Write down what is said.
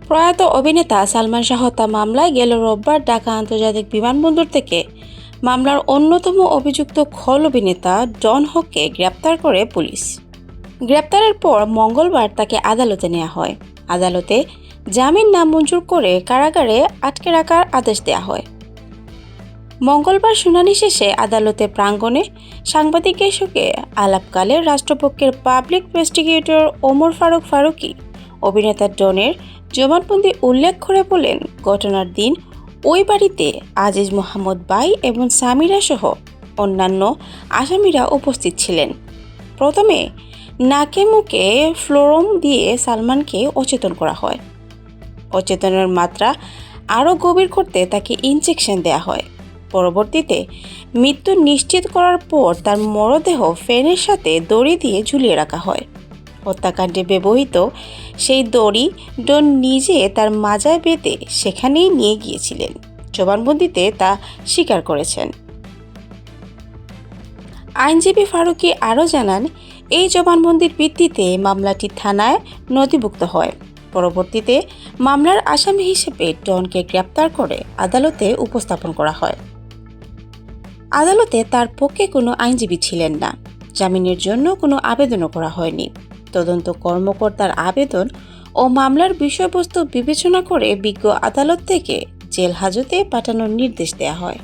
প্রয়াত অভিনেতা সালমান শাহ হত্যা মামলায় গেল রোববার ঢাকা আন্তর্জাতিক বিমানবন্দর থেকে মামলার অন্যতম অভিযুক্ত খল অভিনেতা ডন হককে গ্রেপ্তার করে পুলিশ। গ্রেপ্তারের পর মঙ্গলবার তাকে আদালতে নেওয়া হয়। আদালতে জামিন নামঞ্জুর করে কারাগারে আটকে রাখার আদেশ দেওয়া হয়। মঙ্গলবার শুনানি শেষে আদালতে প্রাঙ্গণে সাংবাদিকের সঙ্গে আলাপকালে রাষ্ট্রপক্ষের পাবলিক প্রসিকিউটর ওমর ফারুক ফারুকী অভিনেতা ডনের জবানবন্দি উল্লেখ করে বলেন, ঘটনার দিন ওই বাড়িতে আজিজ মোহাম্মদ বাই এবং সামিরা সহ অন্যান্য আসামিরা উপস্থিত ছিলেন। প্রথমে নাকে মুখে ফ্লোরম দিয়ে সালমানকে অচেতন করা হয়। অচেতনের মাত্রা আরও গভীর করতে তাকে ইনজেকশন দেওয়া হয়। পরবর্তীতে মৃত্যু নিশ্চিত করার পর তার মরদেহ ফ্যানের সাথে দড়ি দিয়ে ঝুলিয়ে রাখা হয়। হত্যাকাণ্ডে ব্যবহৃত সেই দড়ি ডন নিজে তার মাজায় বেঁধে সেখানেই নিয়ে গিয়েছিলেন। জবানবন্দিতে তা স্বীকার করেছেন। আইনজীবী ফারুকী আরও জানান, এই জবানবন্দির ভিত্তিতে মামলাটি থানায় নথিভুক্ত হয়। পরবর্তীতে মামলার আসামি হিসেবে ডনকে গ্রেপ্তার করে আদালতে উপস্থাপন করা হয়। আদালতে তার পক্ষে কোনো আইনজীবী ছিলেন না। জামিনের জন্য কোনো আবেদনও করা হয়নি। তদন্ত কর্মকর্তার আবেদন ও মামলার বিষয়বস্তু বিবেচনা করে বিজ্ঞ আদালত থেকে জেল হাজতে পাঠানোর নির্দেশ দেওয়া হয়।